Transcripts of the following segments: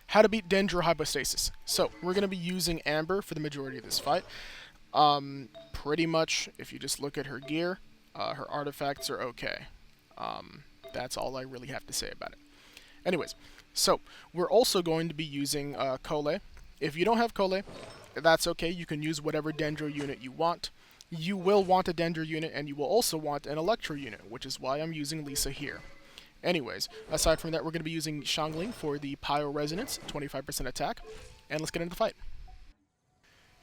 how to beat Dendro Hypostasis. So, we're going to be using Amber for the majority of this fight. Pretty much, if you just look at her gear, her artifacts are okay. That's all I really have to say about it. Anyways, so, we're also going to be using Kole. If you don't have Kole, that's okay. You can use whatever Dendro unit you want. You will want a Dendro unit, and you will also want an Electro unit, which is why I'm using Lisa here. Anyways, aside from that, we're going to be using Xiangling for the Pyro Resonance, 25% attack, and let's get into the fight.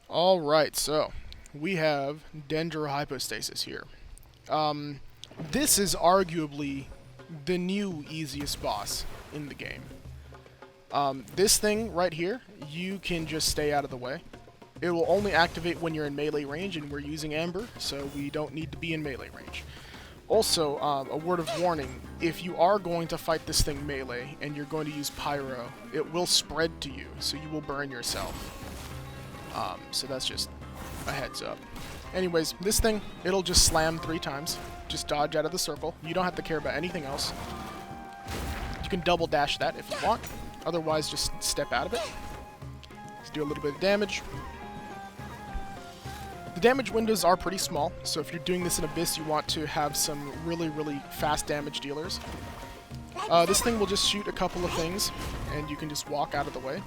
Alright, so, we have Dendro Hypostasis here. This is arguably the new easiest boss in the game. This thing right here, you can just stay out of the way. It will only activate when you're in melee range, and we're using Amber, so we don't need to be in melee range. Also, a word of warning, if you are going to fight this thing melee, and you're going to use Pyro, it will spread to you, so you will burn yourself. So that's just a heads up. Anyways, this thing, it'll just slam 3 times. Just dodge out of the circle. You don't have to care about anything else. You can double dash that if you want. Otherwise, just step out of it. Let's do a little bit of damage. The damage windows are pretty small, so if you're doing this in Abyss, you want to have some really, really fast damage dealers. This thing will just shoot a couple of things, and you can just walk out of the way.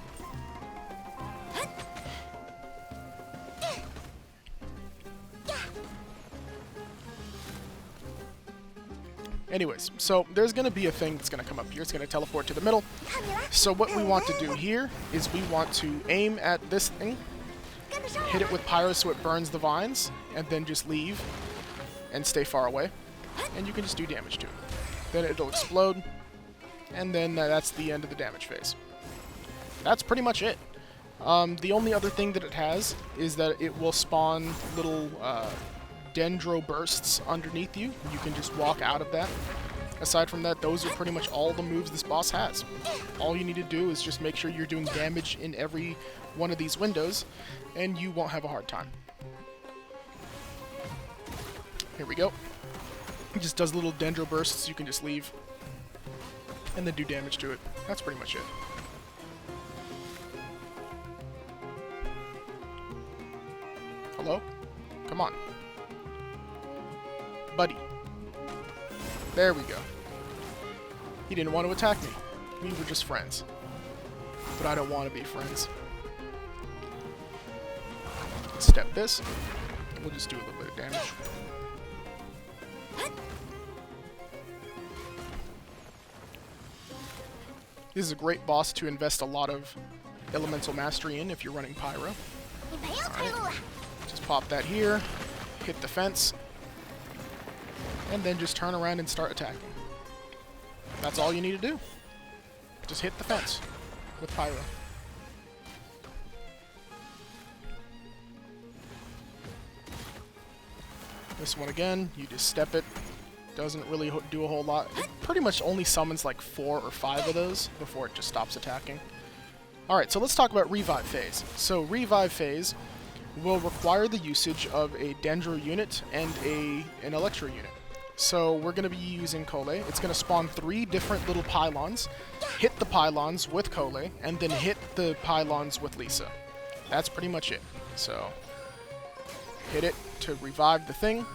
Anyways, so there's going to be a thing that's going to come up here. It's going to teleport to the middle. So what we want to do here is we want to aim at this thing, hit it with Pyro so it burns the vines, and then just leave and stay far away. And you can just do damage to it. Then it'll explode, and then that's the end of the damage phase. That's pretty much it. The only other thing that it has is that it will spawn little Dendro bursts underneath you. You can just walk out of that. Aside from that, those are pretty much all the moves this boss has. All you need to do is just make sure you're doing damage in every one of these windows, and you won't have a hard time. Here we go. It just does little Dendro bursts. You can just leave and then do damage to it. That's pretty much it. Hello? Come on. Buddy. There we go. He didn't want to attack me. We were just friends. But I don't want to be friends. Let's step this. We'll just do a little bit of damage. This is a great boss to invest a lot of elemental mastery in if you're running Pyro. Alright. Just pop that here. Hit the fence. And then just turn around and start attacking. That's all you need to do. Just hit the fence with Pyro. This one again, you just step it. Doesn't really do a whole lot. It pretty much only summons like 4 or 5 of those before it just stops attacking. Alright, so let's talk about Revive Phase. So Revive Phase will require the usage of a Dendro unit and an Electro unit. So we're going to be using Kole. It's going to spawn 3 different little pylons, hit the pylons with Kole, and then hit the pylons with Lisa. That's pretty much it. So hit it to revive the thing,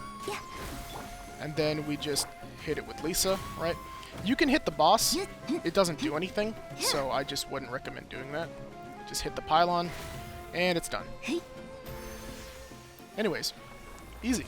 and then we just hit it with Lisa, right? You can hit the boss. It doesn't do anything, so I just wouldn't recommend doing that. Just hit the pylon, and it's done. Anyways, easy.